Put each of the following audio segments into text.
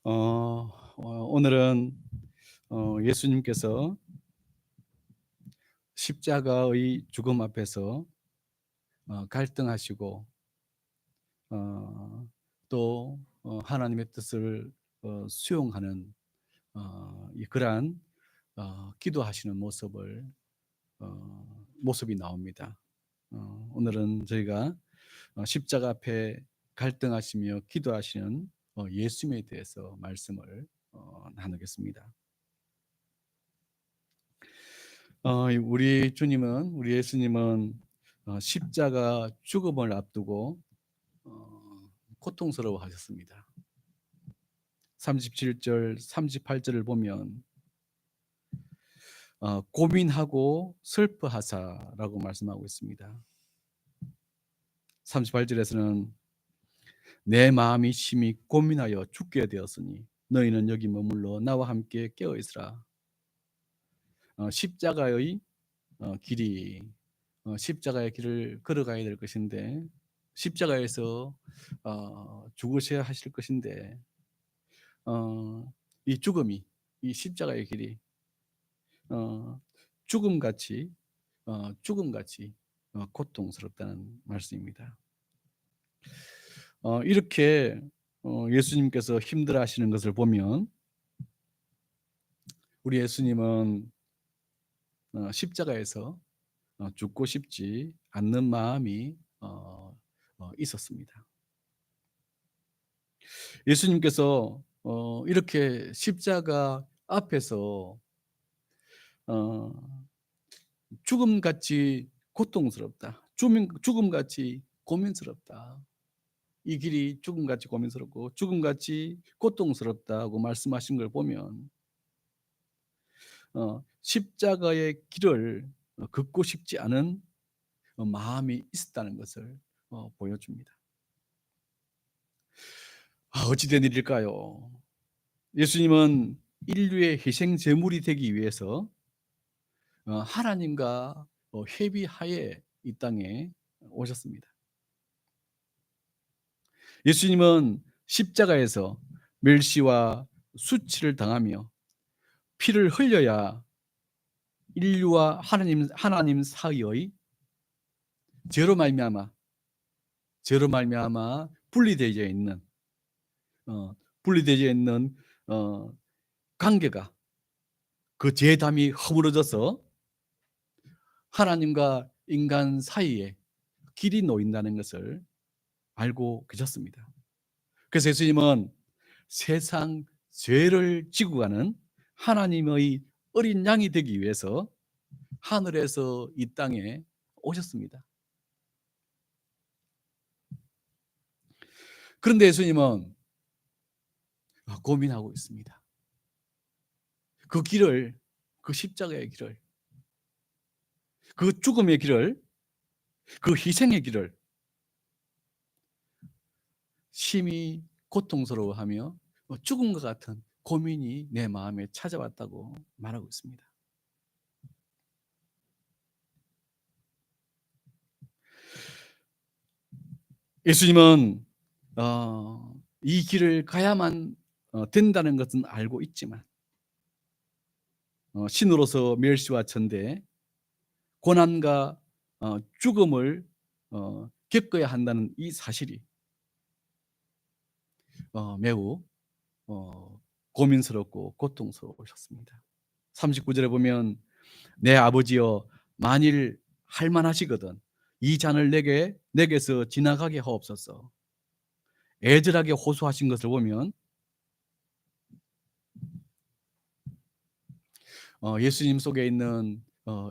오늘은 예수님께서 십자가의 죽음 앞에서 갈등하시고 또 하나님의 뜻을 수용하는 그러한 기도하시는 모습이 나옵니다. 오늘은 저희가 십자가 앞에 갈등하시며 기도하시는 예수님에 대해서 말씀을 나누겠습니다. 우리 예수님은 십자가 죽음을 앞두고 고통스러워하셨습니다. 37절, 38절을 보면 고민하고 슬퍼하사라고 말씀하고 있습니다. 38절에서는 내 마음이 심히 고민하여 죽게 되었으니 너희는 여기 머물러 나와 함께 깨어 있으라. 십자가의 길을 걸어가야 될 것인데, 십자가에서 죽으셔야 하실 것인데, 이 죽음이, 이 십자가의 길이 죽음같이 고통스럽다는 말씀입니다. 이렇게 예수님께서 힘들어하시는 것을 보면 우리 예수님은 십자가에서 죽고 싶지 않는 마음이 있었습니다. 예수님께서 이렇게 십자가 앞에서 죽음같이 고통스럽다, 죽음같이 고민스럽다, 이 길이 죽음같이 고민스럽고 죽음같이 고통스럽다고 말씀하신 걸 보면 십자가의 길을 걷고 싶지 않은 마음이 있었다는 것을 보여줍니다. 어찌된 일일까요? 예수님은 인류의 희생 제물이 되기 위해서 하나님과 협의하에 이 땅에 오셨습니다. 예수님은 십자가에서 멸시와 수치를 당하며 피를 흘려야 인류와 하나님 사이의 죄로 말미암아 분리되어 있는 관계가, 그 죄담이 허물어져서 하나님과 인간 사이에 길이 놓인다는 것을 알고 계셨습니다. 그래서 예수님은 세상 죄를 지고 가는 하나님의 어린 양이 되기 위해서 하늘에서 이 땅에 오셨습니다. 그런데 예수님은 고민하고 있습니다. 그 길을, 그 십자가의 길을, 그 죽음의 길을, 그 희생의 길을 심히 고통스러워하며 죽음과 같은 고민이 내 마음에 찾아왔다고 말하고 있습니다. 예수님은 이 길을 가야만 된다는 것은 알고 있지만 신으로서 멸시와 천대, 고난과 죽음을 겪어야 한다는 이 사실이 매우 고민스럽고 고통스러우셨습니다. 39절에 보면 내 아버지여, 만일 할만하시거든 이 잔을 내게서 지나가게 하옵소서. 애절하게 호소하신 것을 보면 예수님 속에 있는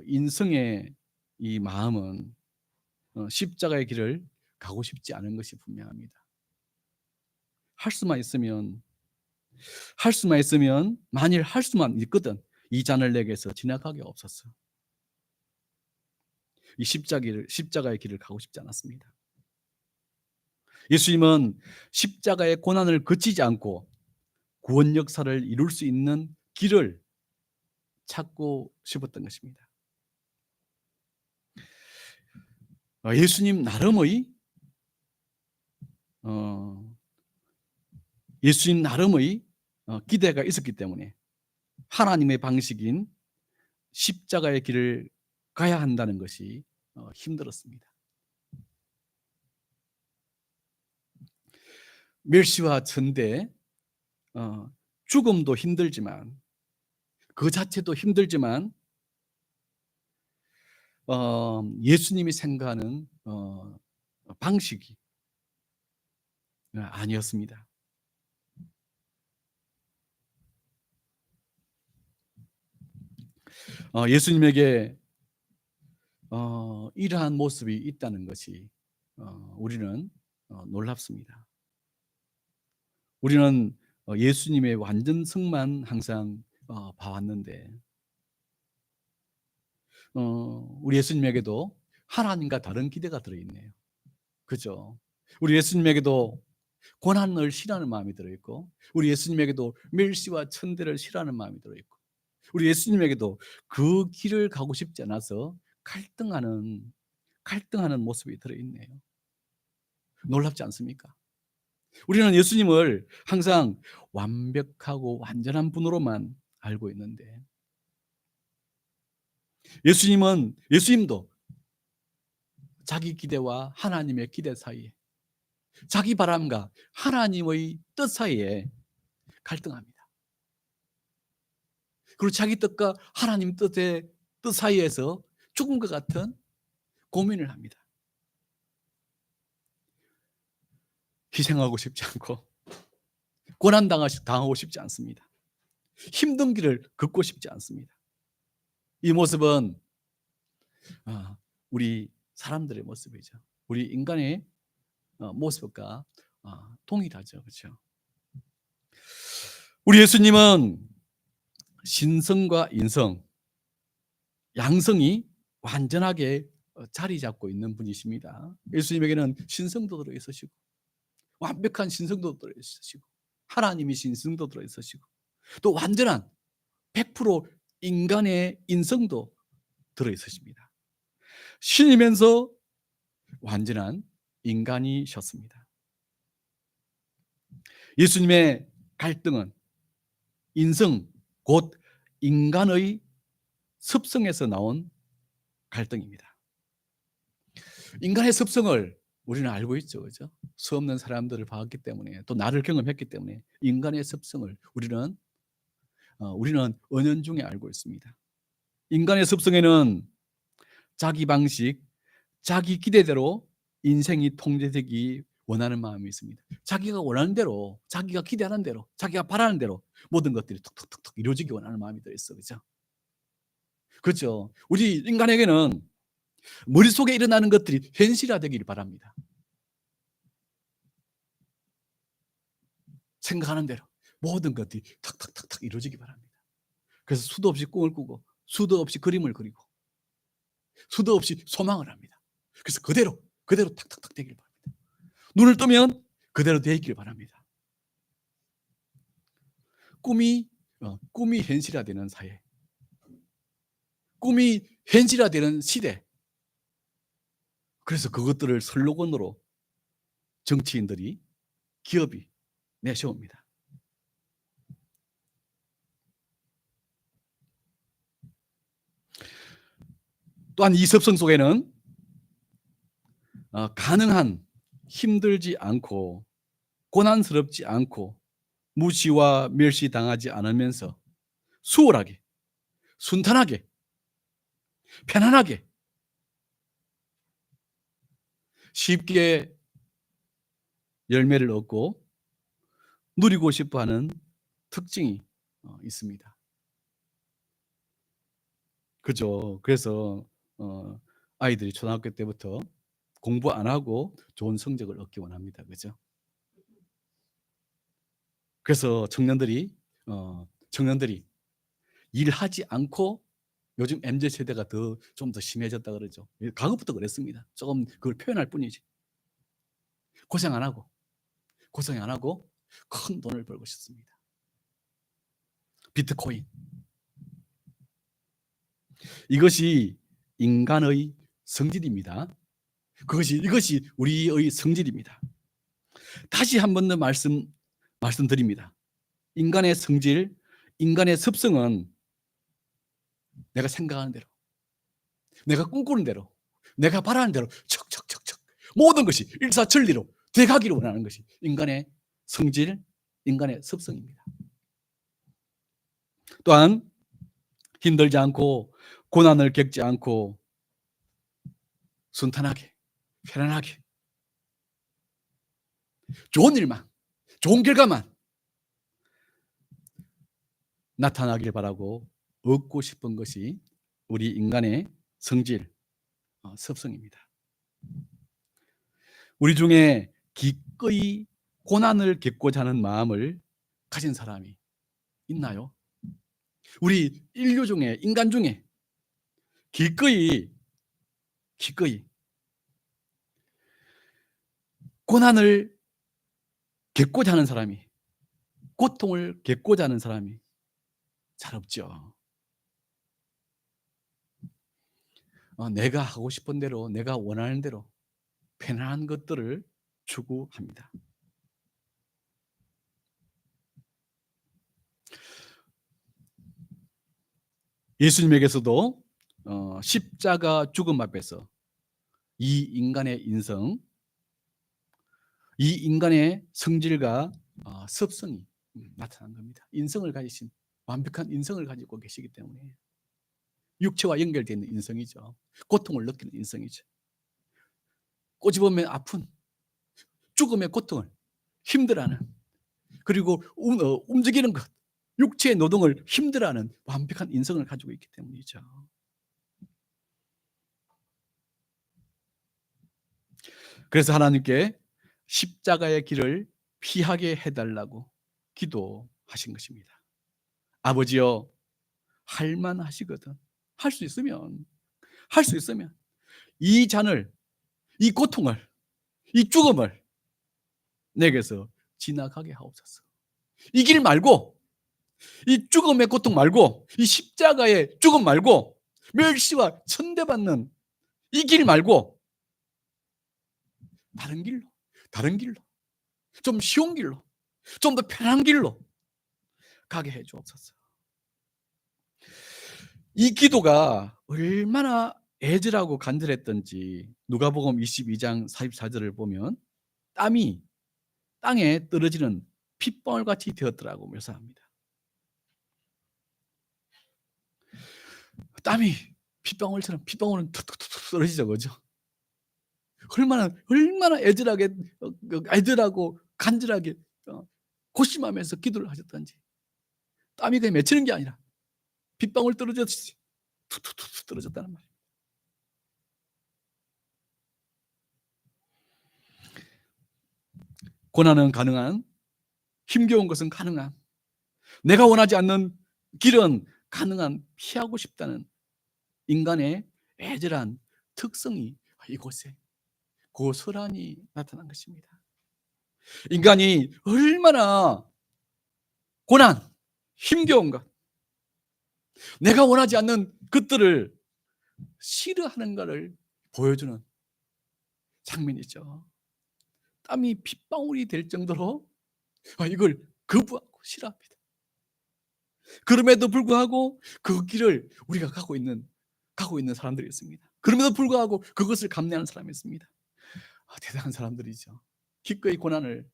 인성의 이 마음은 십자가의 길을 가고 싶지 않은 것이 분명합니다. 할 수만 있으면, 만일 할 수만 있거든 이 잔을 내게서 지나가게 없었어. 이 십자가의 길을 가고 싶지 않았습니다. 예수님은 십자가의 고난을 거치지 않고 구원 역사를 이룰 수 있는 길을 찾고 싶었던 것입니다. 예수님 나름의 기대가 있었기 때문에 하나님의 방식인 십자가의 길을 가야 한다는 것이 힘들었습니다. 멸시와 천대, 죽음도 힘들지만, 그 자체도 힘들지만, 예수님이 생각하는 방식이 아니었습니다. 예수님에게 이러한 모습이 있다는 것이 우리는 놀랍습니다. 우리는 예수님의 완전성만 항상 봐왔는데, 우리 예수님에게도 하나님과 다른 기대가 들어있네요. 그죠? 우리 예수님에게도 고난을 싫어하는 마음이 들어있고, 우리 예수님에게도 멸시와 천대를 싫어하는 마음이 들어있고, 우리 예수님에게도 그 길을 가고 싶지 않아서 갈등하는 모습이 들어있네요. 놀랍지 않습니까? 우리는 예수님을 항상 완벽하고 완전한 분으로만 알고 있는데, 예수님도 자기 기대와 하나님의 기대 사이에, 자기 바람과 하나님의 뜻 사이에 갈등합니다. 그리고 자기 뜻과 하나님 뜻 사이에서 죽음과 같은 고민을 합니다. 희생하고 싶지 않고 고난 당하고 싶지 않습니다. 힘든 길을 걷고 싶지 않습니다. 이 모습은 우리 사람들의 모습이죠. 우리 인간의 모습과 동일하죠. 그렇죠? 우리 예수님은 신성과 인성, 양성이 완전하게 자리 잡고 있는 분이십니다. 예수님에게는 신성도 들어있으시고, 완벽한 신성도 들어있으시고, 하나님이 신성도 들어있으시고, 또 완전한 100% 인간의 인성도 들어있으십니다. 신이면서 완전한 인간이셨습니다. 예수님의 갈등은 인성, 곧 인간의 습성에서 나온 갈등입니다. 인간의 습성을 우리는 알고 있죠. 그죠? 수 없는 사람들을 봤기 때문에, 또 나를 경험했기 때문에 인간의 습성을 우리는 은연중에 알고 있습니다. 인간의 습성에는 자기 방식, 자기 기대대로 인생이 통제되기 원하는 마음이 있습니다. 자기가 원하는 대로, 자기가 기대하는 대로, 자기가 바라는 대로 모든 것들이 툭툭툭툭 이루어지기 원하는 마음이 들어있어. 그죠? 그렇죠. 우리 인간에게는 머릿속에 일어나는 것들이 현실화되기를 바랍니다. 생각하는 대로 모든 것들이 탁탁탁탁 이루어지기 바랍니다. 그래서 수도 없이 꿈을 꾸고, 수도 없이 그림을 그리고, 수도 없이 소망을 합니다. 그래서 그대로 탁탁탁 되길 바랍니다. 눈을 뜨면 그대로 되어 있길 바랍니다. 꿈이 현실화되는 사회, 꿈이 현실화되는 시대. 그래서 그것들을 슬로건으로 정치인들이, 기업이 내세웁니다. 또한 이 습성 속에는 가능한, 힘들지 않고 고난스럽지 않고 무시와 멸시당하지 않으면서 수월하게, 순탄하게, 편안하게, 쉽게 열매를 얻고 누리고 싶어하는 특징이 있습니다. 그죠? 그래서 아이들이 초등학교 때부터 공부 안 하고 좋은 성적을 얻기 원합니다. 그죠? 그래서 청년들이 일하지 않고, 요즘 MZ세대가 좀 더 심해졌다 그러죠. 과거부터 그랬습니다. 조금 그걸 표현할 뿐이지. 고생 안 하고 큰 돈을 벌고 싶습니다. 비트코인. 이것이 인간의 성질입니다. 이것이 우리의 성질입니다. 다시 한 번 더 말씀드립니다. 인간의 성질, 인간의 습성은 내가 생각하는 대로, 내가 꿈꾸는 대로, 내가 바라는 대로 척척척척 모든 것이 일사천리로 돼가기를 원하는 것이 인간의 성질, 인간의 습성입니다. 또한 힘들지 않고 고난을 겪지 않고 순탄하게, 편안하게 좋은 일만, 좋은 결과만 나타나길 바라고 얻고 싶은 것이 우리 인간의 성질, 습성입니다. 우리 중에 기꺼이 고난을 겪고자 하는 마음을 가진 사람이 있나요? 우리 인류 중에, 인간 중에 기꺼이 고난을 겪고자 하는 사람이, 고통을 겪고자 하는 사람이 잘 없죠. 내가 하고 싶은 대로, 내가 원하는 대로 편안한 것들을 추구합니다. 예수님에게서도 십자가 죽음 앞에서 이 인간의 인성, 이 인간의 성질과 습성이 나타난 겁니다. 인성을 가지신, 완벽한 인성을 가지고 계시기 때문에 육체와 연결되어 있는 인성이죠. 고통을 느끼는 인성이죠. 꼬집으면 아픈 죽음의 고통을 힘들어하는, 그리고 움직이는 것, 육체의 노동을 힘들어하는 완벽한 인성을 가지고 있기 때문이죠. 그래서 하나님께 십자가의 길을 피하게 해달라고 기도하신 것입니다. 아버지여, 할만하시거든. 할 수 있으면 이 잔을, 이 고통을, 이 죽음을 내게서 지나가게 하옵소서. 이 길 말고, 이 죽음의 고통 말고, 이 십자가의 죽음 말고, 멸시와 천대받는 이 길 말고 다른 길로, 좀 쉬운 길로, 좀 더 편한 길로 가게 해 주옵소서. 이 기도가 얼마나 애절하고 간절했던지 누가복음 22장 44절을 보면 땀이 땅에 떨어지는 핏방울 같이 되었더라고 묘사합니다. 땀이 핏방울처럼, 핏방울은 툭툭툭 떨어지죠, 그죠? 얼마나 애절하고 간절하게 고심하면서 기도를 하셨던지. 땀이 그냥 맺히는 게 아니라 빗방울 떨어졌지, 툭툭툭 떨어졌다는 말이에요. 고난은 가능한, 힘겨운 것은 가능한, 내가 원하지 않는 길은 가능한, 피하고 싶다는 인간의 애절한 특성이 이곳에 고스란히 나타난 것입니다. 인간이 얼마나 고난, 힘겨운 것, 내가 원하지 않는 것들을 싫어하는가를 보여주는 장면이죠. 땀이 핏방울이 될 정도로 이걸 거부하고 싫어합니다. 그럼에도 불구하고 그 길을 우리가 가고 있는 사람들이 있습니다. 그럼에도 불구하고 그것을 감내하는 사람이 있습니다. 대단한 사람들이죠. 기꺼이 고난을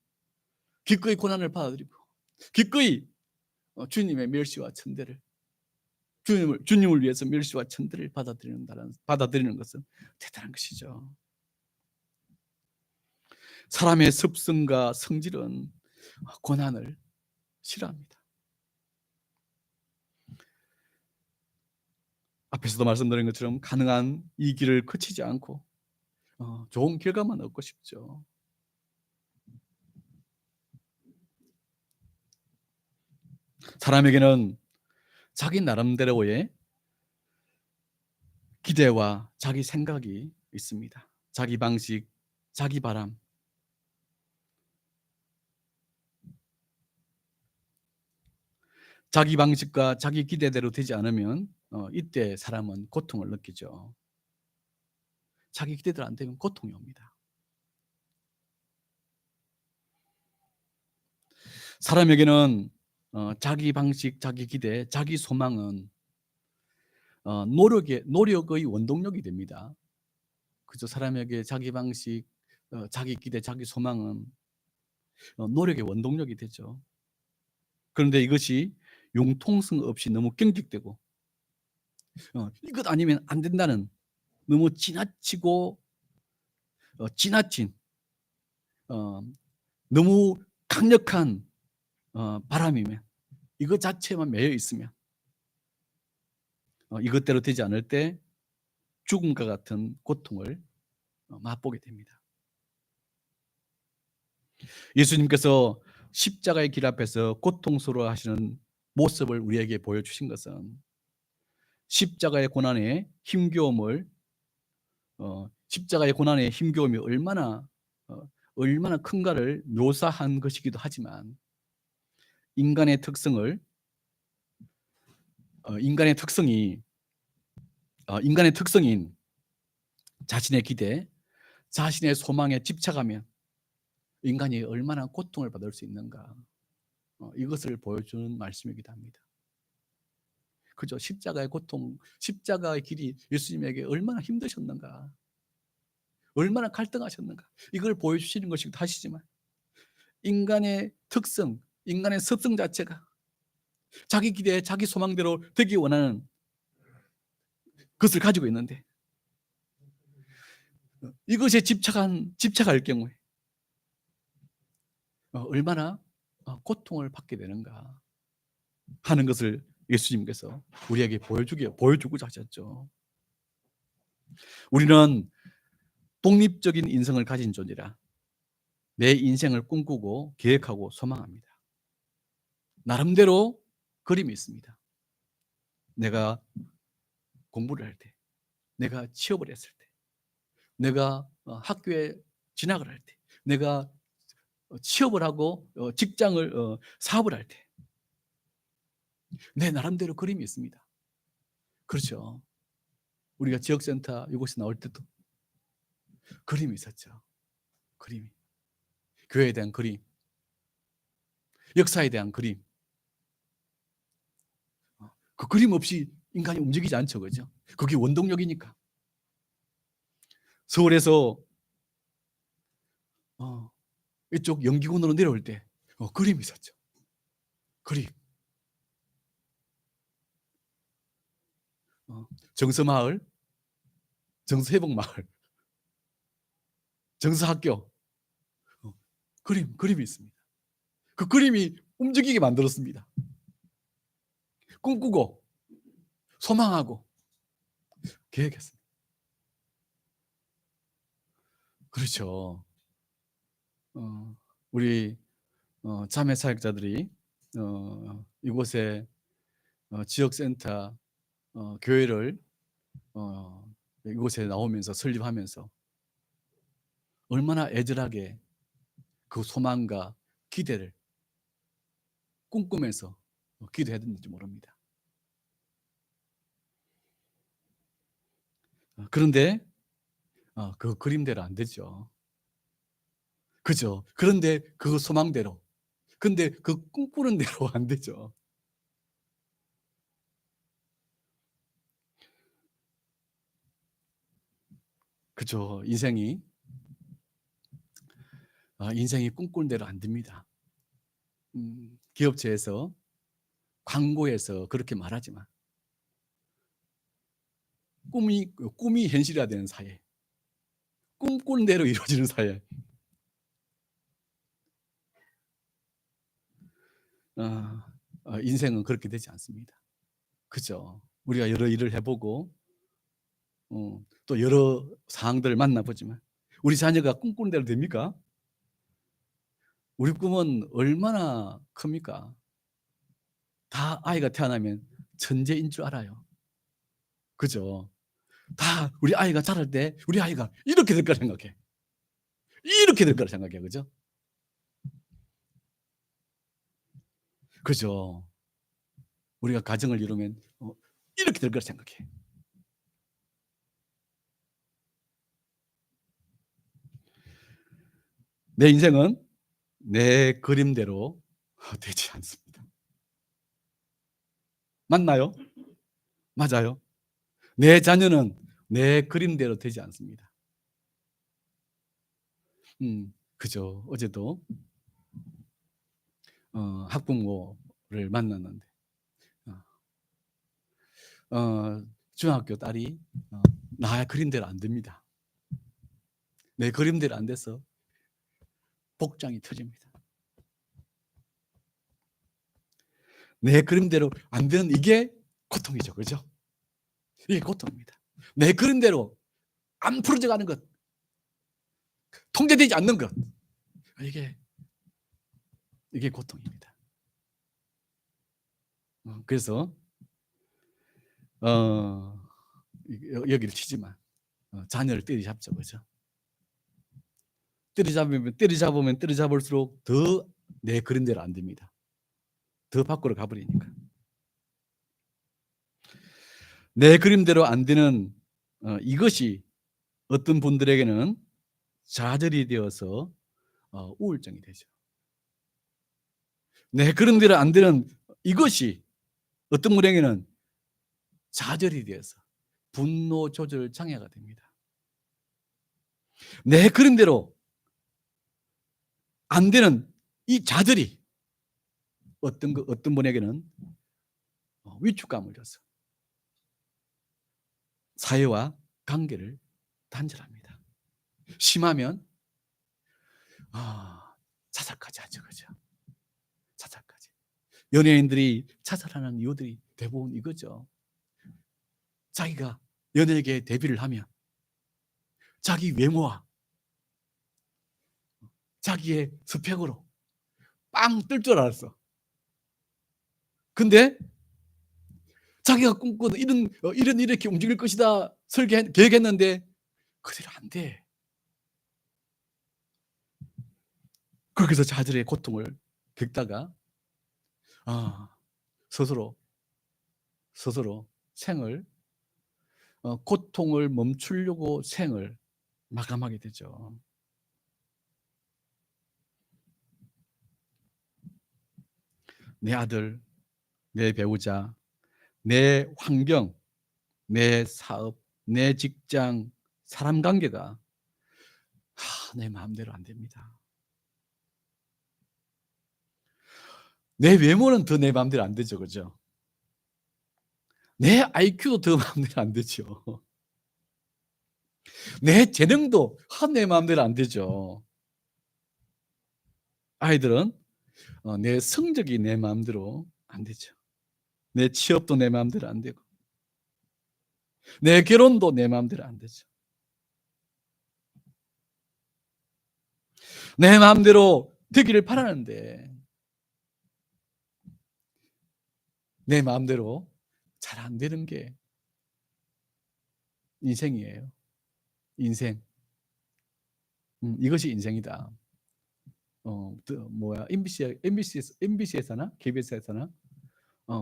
받아들이고 기꺼이 주님의 멸시와 천대를, 주님을 위해서 멸시와 천대를 받아들이는 것은 대단한 것이죠. 사람의 습성과 성질은 고난을 싫어합니다. 앞에서도 말씀드린 것처럼 가능한 이 길을 거치지 않고 좋은 결과만 얻고 싶죠. 사람에게는 자기 나름대로의 기대와 자기 생각이 있습니다. 자기 방식, 자기 바람. 자기 방식과 자기 기대대로 되지 않으면 이때 사람은 고통을 느끼죠. 자기 기대대로 안 되면 고통이 옵니다. 사람에게는 자기 방식, 자기 기대, 자기 소망은 노력의 원동력이 됩니다. 그죠? 사람에게 자기 방식, 자기 기대, 자기 소망은 노력의 원동력이 되죠. 그런데 이것이 융통성 없이 너무 경직되고 이것 아니면 안 된다는 너무 지나치고 지나친 너무 강력한 바람이면, 이것 자체만 매여 있으면 이것대로 되지 않을 때 죽음과 같은 고통을 맛보게 됩니다. 예수님께서 십자가의 길 앞에서 고통스러워하시는 모습을 우리에게 보여주신 것은 십자가의 고난의 힘겨움을 십자가의 고난의 힘겨움이 얼마나 큰가를 묘사한 것이기도 하지만, 인간의 특성을 인간의 특성인 자신의 기대, 자신의 소망에 집착하면 인간이 얼마나 고통을 받을 수 있는가, 이것을 보여주는 말씀이기도 합니다. 그죠? 십자가의 고통, 십자가의 길이 예수님에게 얼마나 힘드셨는가, 얼마나 갈등하셨는가, 이걸 보여주시는 것이기도 하시지만, 인간의 특성, 인간의 습성 자체가 자기 기대, 자기 소망대로 되기 원하는 것을 가지고 있는데, 이것에 집착할 경우에 얼마나 고통을 받게 되는가 하는 것을 예수님께서 우리에게 보여주고자 하셨죠. 우리는 독립적인 인생을 가진 존재라 내 인생을 꿈꾸고 계획하고 소망합니다. 나름대로 그림이 있습니다. 내가 공부를 할 때, 내가 취업을 했을 때, 내가 학교에 진학을 할 때, 내가 취업을 하고 사업을 할 때, 내 나름대로 그림이 있습니다. 그렇죠. 우리가 지역센터 이곳에 나올 때도 그림이 있었죠. 그림이. 교회에 대한 그림, 역사에 대한 그림. 그 그림 없이 인간이 움직이지 않죠. 그죠? 그게 원동력이니까. 서울에서 이쪽 영기군으로 내려올 때 그림이 있었죠. 그림. 정서마을, 정서회복마을, 정서학교, 그림이 있습니다. 그 그림이 움직이게 만들었습니다. 꿈꾸고 소망하고 계획했습니다. 그렇죠. 우리 자매 사역자들이 이곳에 지역센터 교회를 이곳에 나오면서 설립하면서 얼마나 애절하게 그 소망과 기대를 꿈꾸면서 기도했는지 모릅니다. 그런데 그 그림대로 안 되죠. 그죠? 그런데 그 소망대로, 근데 그 꿈꾸는 대로 안 되죠. 그죠? 인생이 꿈꾸는 대로 안 됩니다. 기업체에서, 광고에서 그렇게 말하지만 꿈이 현실화되는 사회, 꿈꾸는 대로 이루어지는 사회. 인생은 그렇게 되지 않습니다. 그죠? 우리가 여러 일을 해보고 또 여러 상황들을 만나보지만 우리 자녀가 꿈꾸는 대로 됩니까? 우리 꿈은 얼마나 큽니까? 다 아이가 태어나면 천재인 줄 알아요. 그죠? 다 우리 아이가 자랄 때 우리 아이가 이렇게 될 거라 생각해. 이렇게 될 거라 생각해. 그죠? 그죠? 우리가 가정을 이루면 이렇게 될 거라 생각해. 내 인생은 내 그림대로 되지 않습니다. 맞나요? 맞아요. 내 자녀는 내 그림대로 되지 않습니다. 그죠. 어제도 학부모를 만났는데 중학교 딸이 나 그림대로 안 됩니다. 내 그림대로 안 돼서 복장이 터집니다. 내 그림대로 안 되는 이게 고통이죠. 그죠? 이게 고통입니다. 내 그림대로 안 풀어져 가는 것, 통제되지 않는 것, 이게 고통입니다. 그래서 여기를 치지만 자녀를 때리잡죠. 그죠? 때리잡으면 때리잡을수록 더 내 그림대로 안 됩니다. 더 밖으로 가버리니까. 내 그림대로 안 되는 이것이 어떤 분들에게는 좌절이 되어서 우울증이 되죠. 내 그림대로 안 되는 이것이 어떤 분에게는 좌절이 되어서 분노 조절 장애가 됩니다. 내 그림대로 안 되는 이 좌절이 어떤 분에게는 위축감을 줘서 사회와 관계를 단절합니다. 심하면 자살까지 하죠. 그죠? 자살까지. 연예인들이 자살하는 이유들이 대부분 이거죠. 자기가 연예계에 데뷔를 하면 자기 외모와 자기의 스펙으로 빵 뜰 줄 알았어. 근데 자기가 꿈꾸던 이렇게 움직일 것이다 계획했는데 그대로 안 돼. 그래서 자들의 고통을 겪다가 스스로 생을 고통을 멈추려고 생을 마감하게 되죠. 내 아들, 내 배우자, 내 환경, 내 사업, 내 직장, 사람 관계가 내 마음대로 안 됩니다. 내 외모는 더 내 마음대로 안 되죠. 그죠? 내 IQ도 더 마음대로 안 되죠. 내 재능도 내 마음대로 안 되죠. 아이들은 내 성적이 내 마음대로 안 되죠. 내 취업도 내 마음대로 안 되고 내 결혼도 내 마음대로 안 되죠. 내 마음대로 되기를 바라는데 내 마음대로 잘 안 되는 게 인생이에요. 인생. 이것이 인생이다. MBC에서나 KBS에서나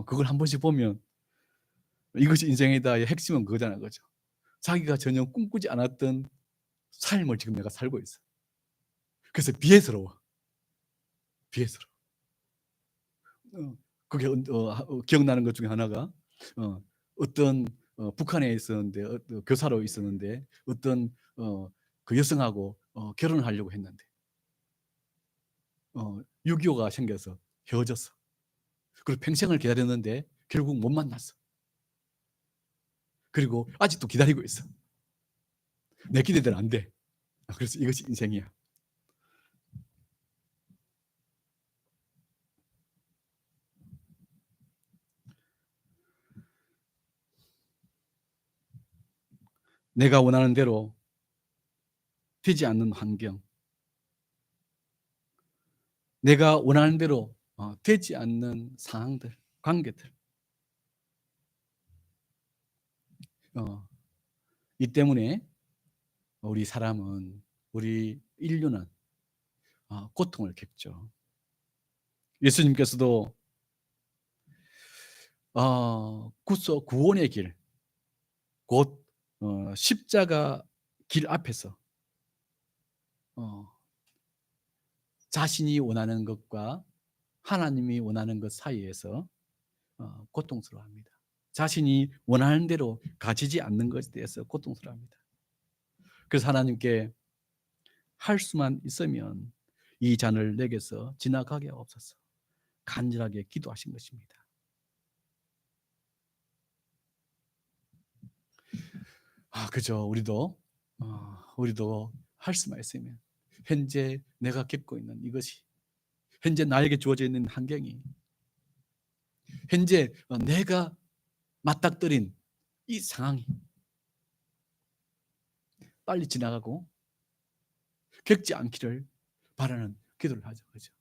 그걸 한 번씩 보면 이것이 인생이다의 핵심은 그거잖아요. 그죠? 자기가 전혀 꿈꾸지 않았던 삶을 지금 내가 살고 있어. 그래서 비애스러워. 그게 기억나는 것 중에 하나가 어떤 북한에 있었는데 교사로 있었는데 어떤 그 여성하고 결혼을 하려고 했는데 6.25가 생겨서 헤어졌어. 그리고 평생을 기다렸는데 결국 못 만났어. 그리고 아직도 기다리고 있어. 내 기대대로 안 돼. 그래서 이것이 인생이야. 내가 원하는 대로 되지 않는 환경, 내가 원하는 대로 되지 않는 상황들, 관계들. 이 때문에 우리 인류는 고통을 겪죠. 예수님께서도 구원의 길, 곧 십자가 길 앞에서 자신이 원하는 것과 하나님이 원하는 것 사이에서 고통스러워합니다. 자신이 원하는 대로 가지지 않는 것에 대해서 고통스러워합니다. 그래서 하나님께 할 수만 있으면 이 잔을 내게서 지나가게 하옵소서 간절하게 기도하신 것입니다. 그죠. 우리도 할 수만 있으면 현재 내가 겪고 있는 이것이, 현재 나에게 주어져 있는 환경이, 현재 내가 맞닥뜨린 이 상황이 빨리 지나가고 겪지 않기를 바라는 기도를 하죠. 그죠?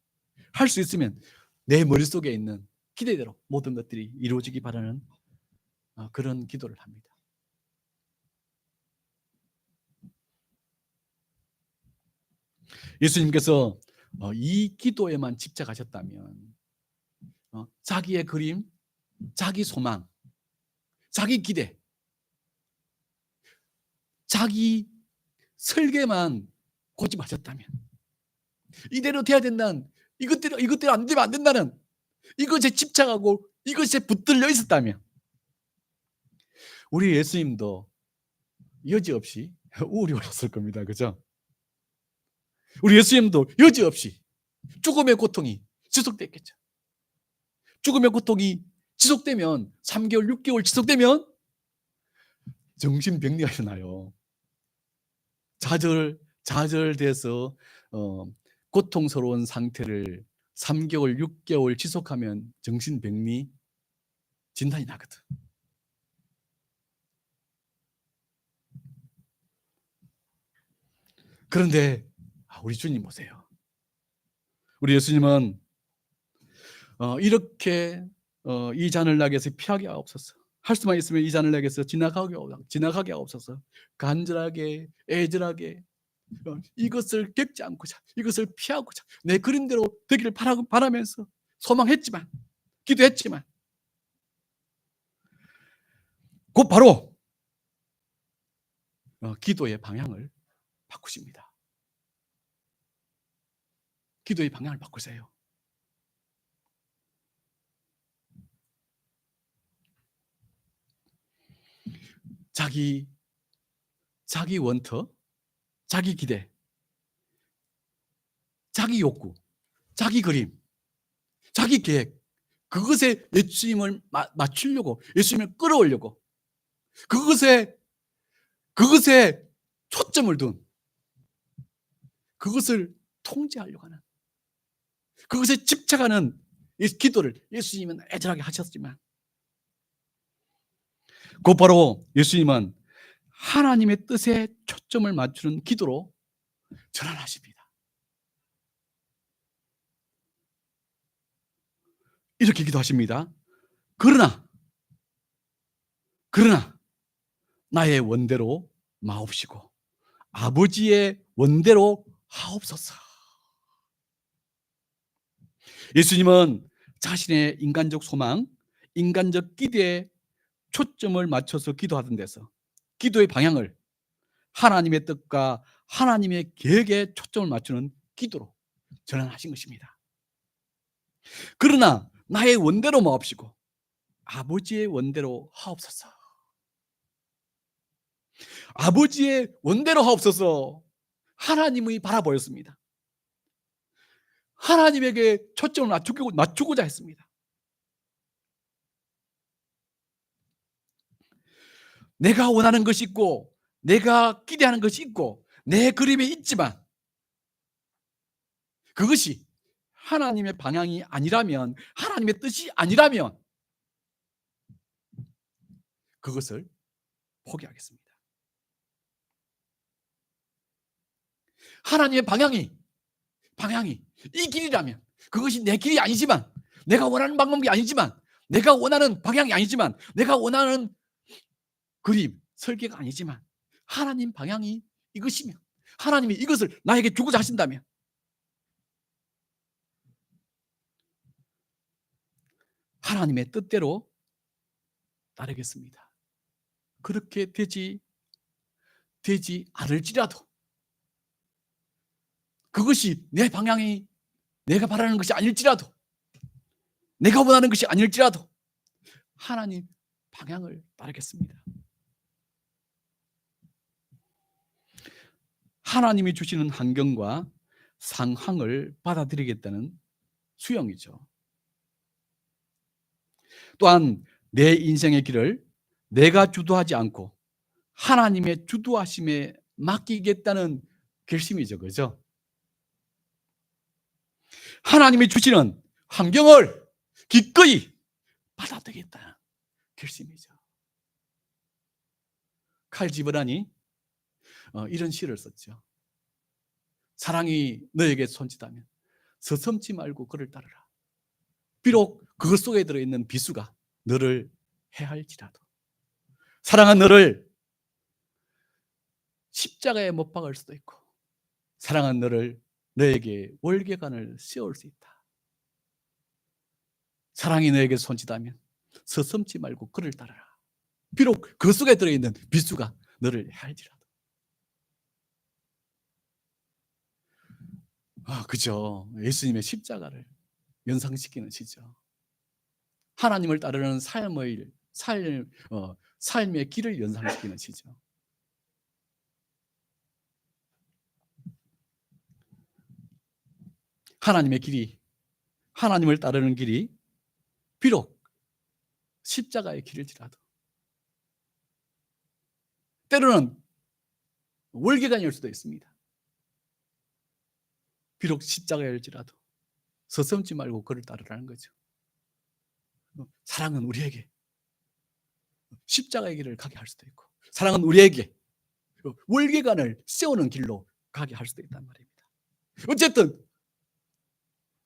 할 수 있으면 내 머릿속에 있는 기대대로 모든 것들이 이루어지기 바라는 그런 기도를 합니다. 예수님께서 이 기도에만 집착하셨다면 자기의 그림, 자기 소망, 자기 기대, 자기 설계만 고집하셨다면, 이대로 돼야 된다는, 이것대로 안 되면 안 된다는 이것에 집착하고 이것에 붙들려 있었다면 우리 예수님도 여지없이 우울해졌을 겁니다. 그죠? 우리 예수님도 여지없이 죽음의 고통이 지속됐겠죠. 죽음의 고통이 지속되면 3개월, 6개월 지속되면 정신병리가 일어나요. 좌절돼서 고통스러운 상태를 3개월, 6개월 지속하면 정신병리 진단이 나거든. 그런데 우리 주님 보세요. 우리 예수님은 이렇게 이 잔을 나게서 피하게 하옵소서. 할 수만 있으면 이 잔을 내게서 지나가게 하옵소서. 간절하게 애절하게 이것을 겪지 않고자, 이것을 피하고자 내 그림대로 되기를 바라면서 소망했지만, 기도했지만 곧 바로 기도의 방향을 바꾸십니다. 기도의 방향을 바꾸세요. 자기 원터, 자기 기대, 자기 욕구, 자기 그림, 자기 계획, 그것에 예수님을 맞추려고, 예수님을 끌어오려고, 그것에 초점을 둔, 그것을 통제하려고 하는, 그것에 집착하는 기도를 예수님은 애절하게 하셨지만, 곧바로 예수님은 하나님의 뜻에 초점을 맞추는 기도로 전환하십니다. 이렇게 기도하십니다. 그러나 나의 원대로 마옵시고 아버지의 원대로 하옵소서. 예수님은 자신의 인간적 소망, 인간적 기대에 초점을 맞춰서 기도하던 데서 기도의 방향을 하나님의 뜻과 하나님의 계획에 초점을 맞추는 기도로 전환하신 것입니다. 그러나 나의 원대로 마옵시고 아버지의 원대로 하옵소서. 아버지의 원대로 하옵소서. 하나님의 바라보였습니다. 하나님에게 초점을 맞추고자 했습니다. 내가 원하는 것이 있고 내가 기대하는 것이 있고 내 그림에 있지만 그것이 하나님의 방향이 아니라면, 하나님의 뜻이 아니라면 그것을 포기하겠습니다. 하나님의 방향이 이 길이라면, 그것이 내 길이 아니지만, 내가 원하는 방법이 아니지만, 내가 원하는 방향이 아니지만, 내가 원하는 그림, 설계가 아니지만 하나님 방향이 이것이면, 하나님이 이것을 나에게 주고자 하신다면 하나님의 뜻대로 따르겠습니다. 그렇게 되지 않을지라도, 그것이 내 방향이 내가 바라는 것이 아닐지라도, 내가 원하는 것이 아닐지라도 하나님 방향을 따르겠습니다. 하나님이 주시는 환경과 상황을 받아들이겠다는 수용이죠. 또한 내 인생의 길을 내가 주도하지 않고 하나님의 주도하심에 맡기겠다는 결심이죠. 그죠? 하나님이 주시는 환경을 기꺼이 받아들이겠다는 결심이죠. 칼 지브란이 이런 시를 썼죠. 사랑이 너에게 손짓하면 서슴지 말고 그를 따르라. 비록 그것 속에 들어있는 비수가 너를 해할지라도, 사랑한 너를 십자가에 못 박을 수도 있고, 사랑한 너를 너에게 월계관을 씌울 수 있다. 사랑이 너에게 손짓하면 서슴지 말고 그를 따르라. 비록 그 속에 들어있는 비수가 너를 해할지라도. 그죠. 예수님의 십자가를 연상시키는 시죠. 하나님을 따르는 삶의 길을 연상시키는 시죠. 하나님의 길이, 하나님을 따르는 길이 비록 십자가의 길일지라도, 때로는 월계관일 수도 있습니다. 비록 십자가일지라도 서슴지 말고 그를 따르라는 거죠. 사랑은 우리에게 십자가의 길을 가게 할 수도 있고, 사랑은 우리에게 월계관을 세우는 길로 가게 할 수도 있단 말입니다. 어쨌든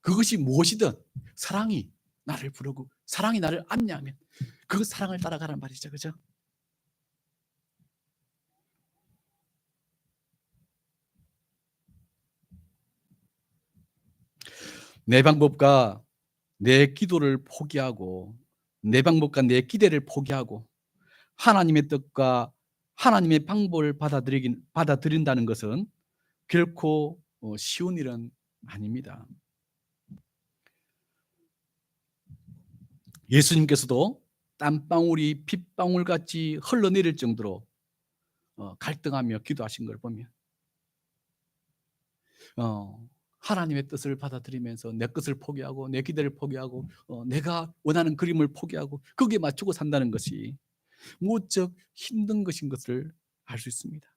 그것이 무엇이든 사랑이 나를 부르고 사랑이 나를 안내하면 그 사랑을 따라가란 말이죠. 그죠? 내 방법과 내 기도를 포기하고, 내 방법과 내 기대를 포기하고 하나님의 뜻과 하나님의 방법을 받아들인다는 것은 결코 쉬운 일은 아닙니다. 예수님께서도 땀방울이 핏방울같이 흘러내릴 정도로 갈등하며 기도하신 걸 보면 하나님의 뜻을 받아들이면서 내 것을 포기하고 내 기대를 포기하고 내가 원하는 그림을 포기하고 거기에 맞추고 산다는 것이 무척 힘든 것인 것을 알 수 있습니다.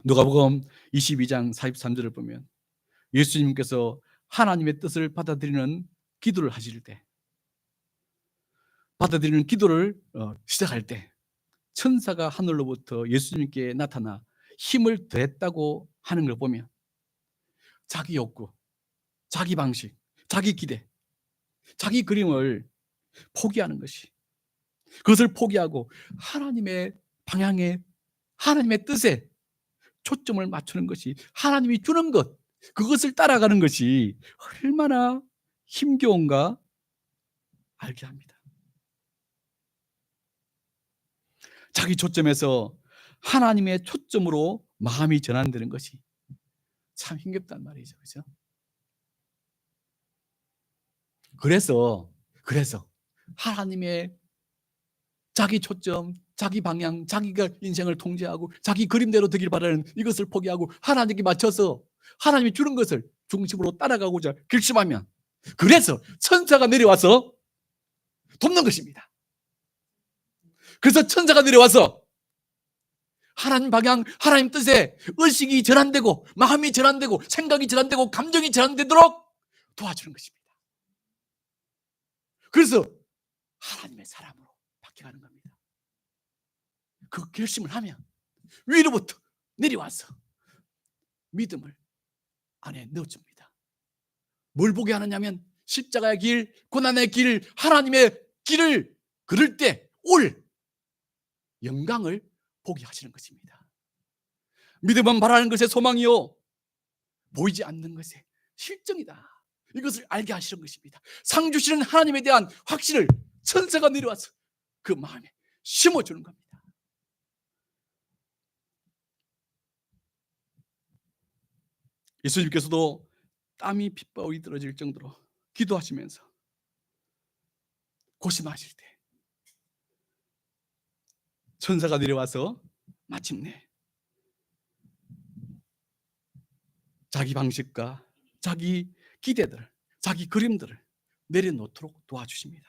누가복음 22장 43절을 보면 예수님께서 하나님의 뜻을 받아들이는 기도를 하실 때, 받아들이는 기도를 시작할 때 천사가 하늘로부터 예수님께 나타나 힘을 더했다고 하는 걸 보면 자기 욕구, 자기 방식, 자기 기대, 자기 그림을 포기하는 것이, 그것을 포기하고 하나님의 방향에, 하나님의 뜻에 초점을 맞추는 것이, 하나님이 주는 것, 그것을 따라가는 것이 얼마나 힘겨운가 알게 합니다. 자기 초점에서 하나님의 초점으로 마음이 전환되는 것이 참 힘겹단 말이죠. 그죠? 그래서 하나님의 자기 초점, 자기 방향, 자기가 인생을 통제하고 자기 그림대로 되길 바라는 이것을 포기하고 하나님께 맞춰서 하나님이 주는 것을 중심으로 따라가고자 결심하면, 그래서 천사가 내려와서 돕는 것입니다. 그래서 천사가 내려와서 하나님 방향, 하나님 뜻에 의식이 전환되고 마음이 전환되고 생각이 전환되고 감정이 전환되도록 도와주는 것입니다. 그래서 하나님의 사람으로 바뀌어가는 겁니다. 그 결심을 하면 위로부터 내려와서 믿음을 안에 넣어줍니다. 뭘 보게 하느냐면 십자가의 길, 고난의 길, 하나님의 길을 걸을 때 올 영광을 보게 하시는 것입니다. 믿음은 바라는 것의 소망이요 보이지 않는 것의 실정이다. 이것을 알게 하시는 것입니다. 상 주시는 하나님에 대한 확신을 천사가 내려와서 그 마음에 심어주는 겁니다. 예수님께서도 땀이 핏방울이 떨어질 정도로 기도하시면서 고심하실 때 천사가 내려와서 마침내 자기 방식과 자기 기대들, 자기 그림들을 내려놓도록 도와주십니다.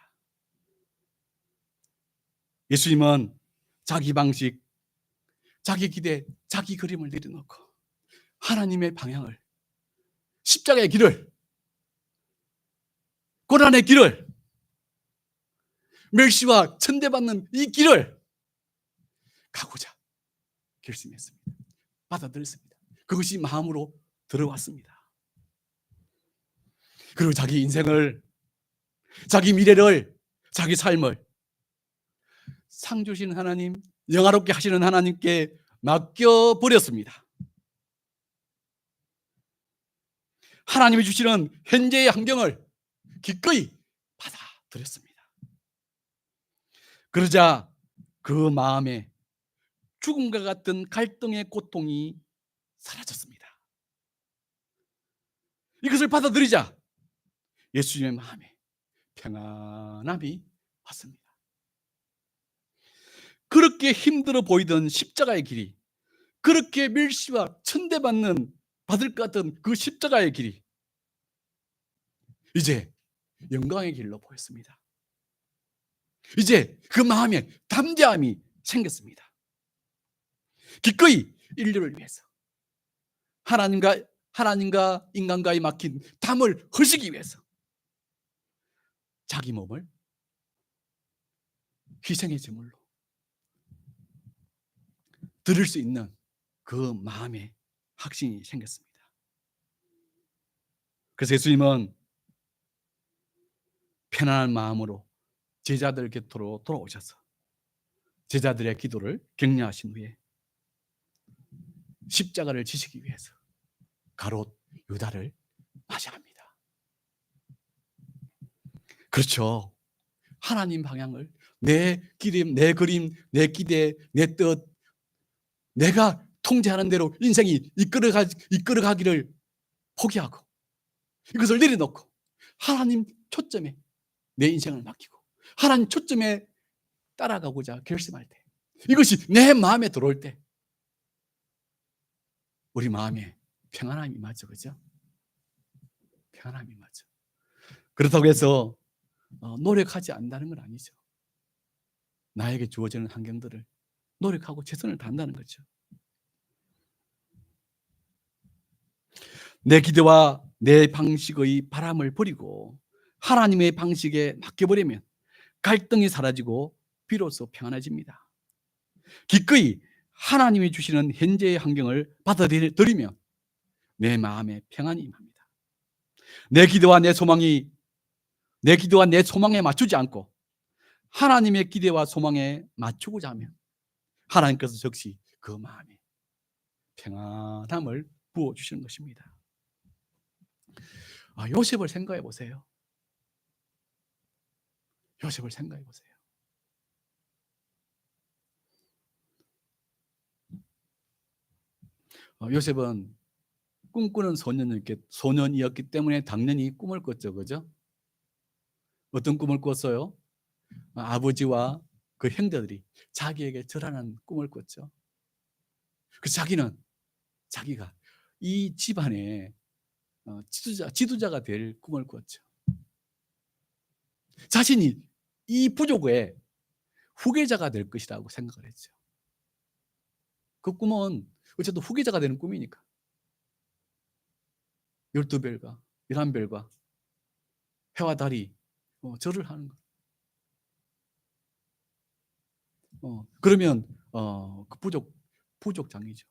예수님은 자기 방식, 자기 기대, 자기 그림을 내려놓고 하나님의 방향을, 십자가의 길을, 고난의 길을, 멸시와 천대받는 이 길을 가고자 결심했습니다. 받아들였습니다. 그것이 마음으로 들어왔습니다. 그리고 자기 인생을, 자기 미래를, 자기 삶을 상 주시는 하나님, 영화롭게 하시는 하나님께 맡겨버렸습니다. 하나님이 주시는 현재의 환경을 기꺼이 받아들였습니다. 그러자 그 마음에 죽음과 같은 갈등의 고통이 사라졌습니다. 이것을 받아들이자 예수님의 마음에 평안함이 왔습니다. 그렇게 힘들어 보이던 십자가의 길이, 그렇게 멸시와 천대받는 받을 것 같던 그 십자가의 길이 이제 영광의 길로 보였습니다. 이제 그 마음에 담대함이 생겼습니다. 기꺼이 인류를 위해서 하나님과 인간과의 막힌 담을 허시기 위해서 자기 몸을 희생의 제물로 드릴 수 있는 그 마음의 확신이 생겼습니다. 그래서 예수님은 편안한 마음으로 제자들 곁으로 돌아오셔서 제자들의 기도를 격려하신 후에 십자가를 지시기 위해서 가롯 유다를 맞이합니다. 그렇죠. 하나님 방향을, 내 기름, 내 그림, 내 기대, 내 뜻, 내가 통제하는 대로 인생이 이끌어가기를 포기하고 이것을 내려놓고 하나님 초점에 내 인생을 맡기고 하나님 초점에 따라가고자 결심할 때, 이것이 내 마음에 들어올 때 우리 마음에 평안함이 임하죠. 그죠? 평안함이 임하죠. 그렇다고 해서 노력하지 않는다는 건 아니죠. 나에게 주어지는 환경들을 노력하고 최선을 다한다는 거죠. 내 기대와 내 방식의 바람을 버리고 하나님의 방식에 맡겨버리면 갈등이 사라지고 비로소 평안해집니다. 기꺼이 하나님이 주시는 현재의 환경을 받아들이면 내 마음에 평안이 임합니다. 내 기대와 내 소망에 맞추지 않고 하나님의 기대와 소망에 맞추고자 하면 하나님께서 즉시 그 마음에 평안함을 부어주시는 것입니다. 요셉을 생각해 보세요. 요셉을 생각해 보세요. 요셉은 꿈꾸는 소년이었기 때문에 당연히 꿈을 꿨죠. 그죠? 어떤 꿈을 꿨어요? 아버지와 그 형제들이 자기에게 절하는 꿈을 꿨죠. 그래서 자기가 이 집안의 지도자가 될 꿈을 꿨죠. 자신이 이 부족의 후계자가 될 것이라고 생각을 했죠. 그 꿈은 어쨌든 후계자가 되는 꿈이니까 12별과 11별과 해와 달이 절을 하는 거. 그러면 그 부족장이죠.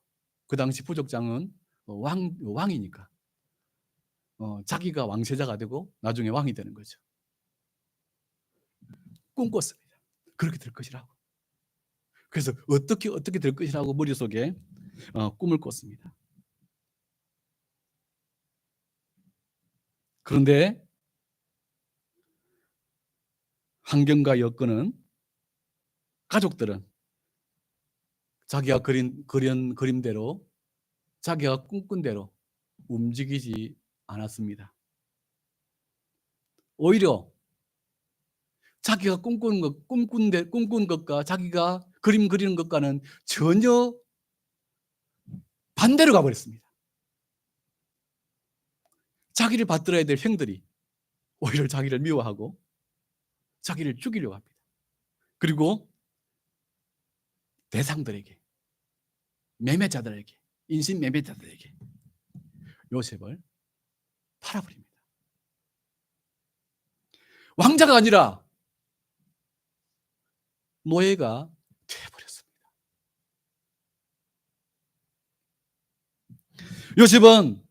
그 당시 부족장은 왕이니까 자기가 왕세자가 되고 나중에 왕이 되는 거죠. 꿈꿨습니다. 그렇게 될 것이라고. 그래서 어떻게 될 것이라고 머릿속에 꿈을 꿨습니다. 그런데 환경과 여건은, 가족들은 자기가 그린 그림대로, 자기가 꿈꾼 대로 움직이지 않았습니다. 오히려 자기가 꿈꾼 것과 자기가 그림 그리는 것과는 전혀 반대로 가버렸습니다. 자기를 받들어야 될 형들이 오히려 자기를 미워하고 자기를 죽이려고 합니다. 그리고 대상들에게, 매매자들에게, 인신 매매자들에게 요셉을 팔아버립니다. 왕자가 아니라 노예가 되어버렸습니다. 요셉은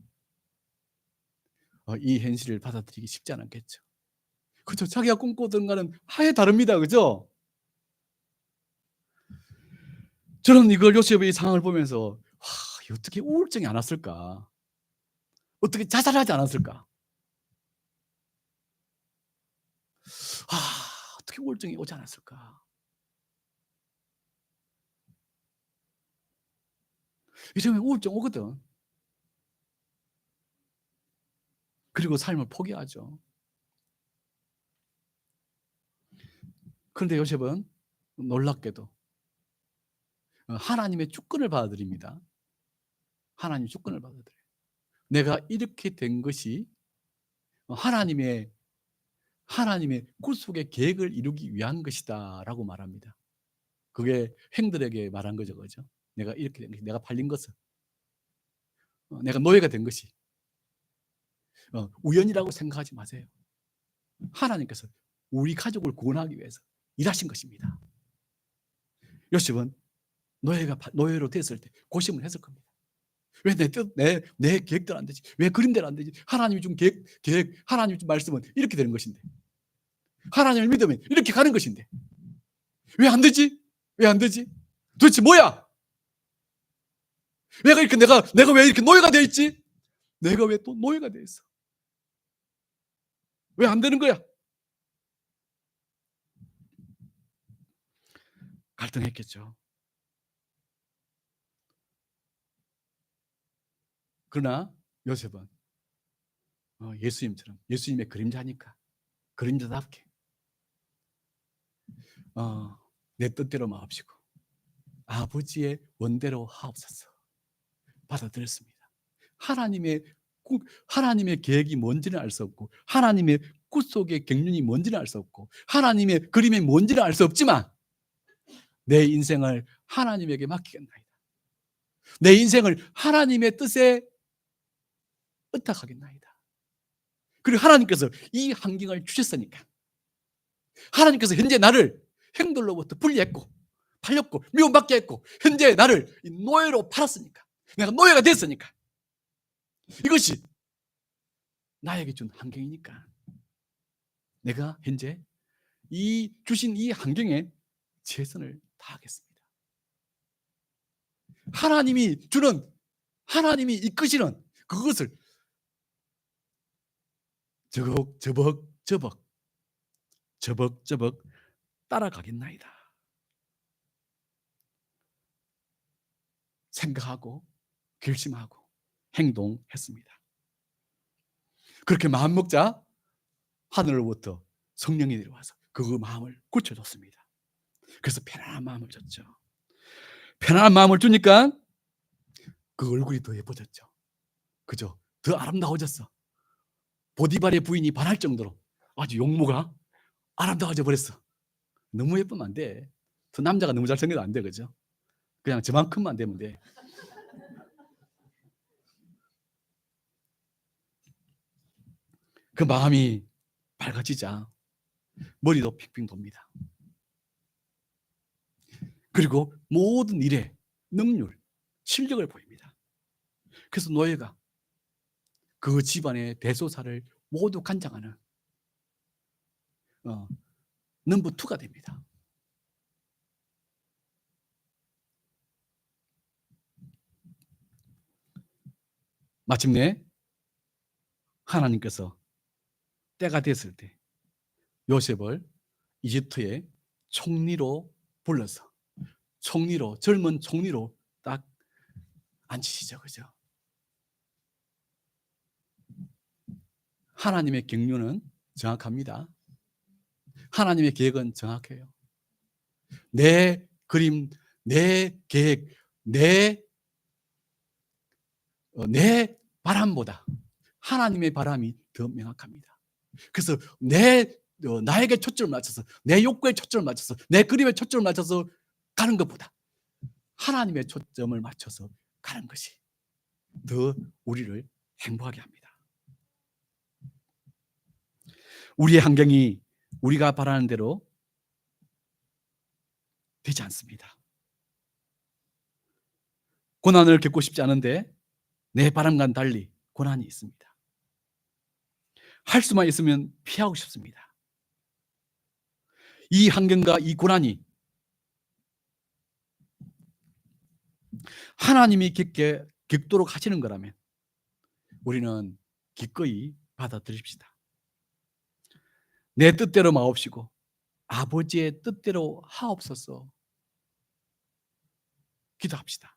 이 현실을 받아들이기 쉽지 않았겠죠. 그렇죠. 자기가 꿈꾸던 거는 아예 다릅니다. 그죠? 저는 이걸 요셉의 상황을 보면서 어떻게 우울증이 안 왔을까? 어떻게 자살하지 않았을까? 어떻게 우울증이 오지 않았을까? 이러면 우울증 오거든. 그리고 삶을 포기하죠. 그런데 요셉은 놀랍게도 하나님의 주권을 받아들입니다. 하나님 주권을 받아들여요. 내가 이렇게 된 것이 하나님의 구속의 계획을 이루기 위한 것이다 라고 말합니다. 그게 형들에게 말한 거죠. 그죠? 내가 이렇게 된 것이, 내가 팔린 것은, 내가 노예가 된 것이 우연이라고 생각하지 마세요. 하나님께서 우리 가족을 구원하기 위해서 일하신 것입니다. 요셉은 노예로 됐을 때 고심을 했을 겁니다. 왜 내 뜻, 내 계획대로 안 되지? 왜 그림대로 안 되지? 하나님이 준 계획, 하나님이 준 말씀은 이렇게 되는 것인데, 하나님을 믿으면 이렇게 가는 것인데, 왜 안 되지? 왜 안 되지? 도대체 뭐야? 내가 왜 이렇게 노예가 되어 있지? 내가 왜 또 노예가 되어 있어? 왜 안 되는 거야? 갈등했겠죠. 그러나 요셉은 예수님처럼, 예수님의 그림자니까 그림자답게 내 뜻대로 마옵시고 아버지의 원대로 하옵소서 받아들였습니다. 하나님의 계획이 뭔지는 알 수 없고, 하나님의 구속의 경륜이 뭔지는 알 수 없고, 하나님의 그림이 뭔지는 알 수 없지만 내 인생을 하나님에게 맡기겠나이다. 내 인생을 하나님의 뜻에 의탁하겠나이다. 그리고 하나님께서 이 환경을 주셨으니까, 하나님께서 현재 나를 형들로부터 분리했고 팔렸고 미움받게 했고, 현재 나를 노예로 팔았으니까, 내가 노예가 됐으니까, 이것이 나에게 준 환경이니까 내가 현재 주신 이 환경에 최선을 다하겠습니다. 하나님이 이끄시는 그것을 저벅저벅 따라가겠나이다 생각하고 결심하고 행동했습니다. 그렇게 마음 먹자 하늘로부터 성령이 내려와서 그 마음을 고쳐줬습니다. 그래서 편안한 마음을 줬죠. 편안한 마음을 주니까 그 얼굴이 더 예뻐졌죠. 그죠? 더 아름다워졌어. 보디발의 부인이 반할 정도로 아주 용모가 아름다워져 버렸어. 너무 예쁘면 안 돼. 또 남자가 너무 잘생겨도 안 돼. 그죠? 그냥 저만큼만 되면 돼. 그 마음이 밝아지자 머리도 핑핑 돕니다. 그리고 모든 일에 능률, 실력을 보입니다. 그래서 노예가 그 집안의 대소사를 모두 관장하는 넘버 2가 됩니다. 마침내 하나님께서 때가 됐을 때 요셉을 이집트의 총리로 불러서 젊은 총리로 딱 앉히시죠. 그죠? 하나님의 경륜은 정확합니다. 하나님의 계획은 정확해요. 내 그림, 내 계획, 내 바람보다 하나님의 바람이 더 명확합니다. 그래서 나에게 초점을 맞춰서, 내 욕구에 초점을 맞춰서, 내 그림에 초점을 맞춰서 가는 것보다 하나님의 초점을 맞춰서 가는 것이 더 우리를 행복하게 합니다. 우리의 환경이 우리가 바라는 대로 되지 않습니다. 고난을 겪고 싶지 않은데 내 바람과는 달리 고난이 있습니다. 할 수만 있으면 피하고 싶습니다. 이 환경과 이 고난이 하나님이 겪도록 하시는 거라면 우리는 기꺼이 받아들입시다. 내 뜻대로 마옵시고 아버지의 뜻대로 하옵소서. 기도합시다.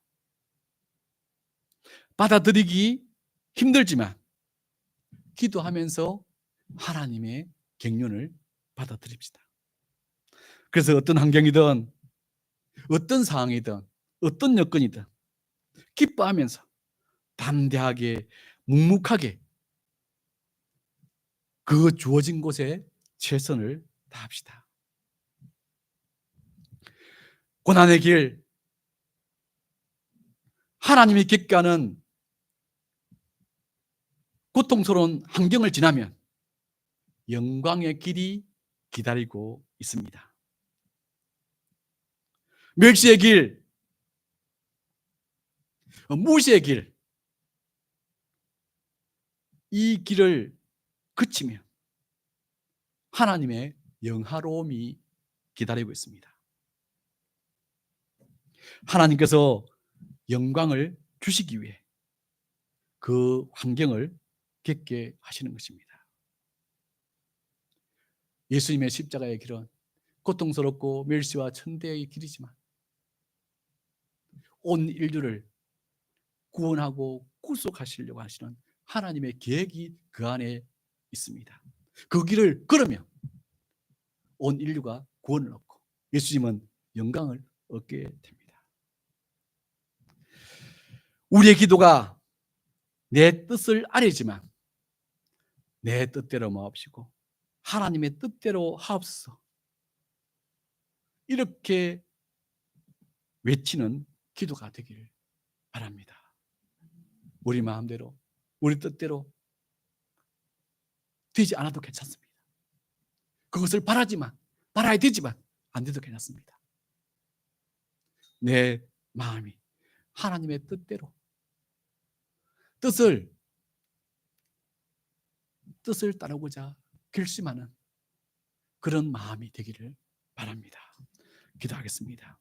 받아들이기 힘들지만 기도하면서 하나님의 경륜을 받아들입시다. 그래서 어떤 환경이든 어떤 상황이든 어떤 여건이든 기뻐하면서 담대하게 묵묵하게 그 주어진 곳에 최선을 다합시다. 고난의 길, 하나님이 겪게 하는 고통스러운 환경을 지나면 영광의 길이 기다리고 있습니다. 멸시의 길, 무시의 길, 이 길을 그치면 하나님의 영화로움이 기다리고 있습니다. 하나님께서 영광을 주시기 위해 그 환경을 겪게 하시는 것입니다. 예수님의 십자가의 길은 고통스럽고 멸시와 천대의 길이지만 온 인류를 구원하고 구속하시려고 하시는 하나님의 계획이 그 안에 있습니다. 그 길을 걸으면 온 인류가 구원을 얻고 예수님은 영광을 얻게 됩니다. 우리의 기도가 내 뜻을 아뢰지만 내 뜻대로 마옵시고 하나님의 뜻대로 하옵소서. 이렇게 외치는 기도가 되길 바랍니다. 우리 마음대로, 우리 뜻대로 되지 않아도 괜찮습니다. 그것을 바라야 되지만 안 돼도 괜찮습니다. 내 마음이 하나님의 뜻대로 뜻을 따르고자 결심하는 그런 마음이 되기를 바랍니다. 기도하겠습니다.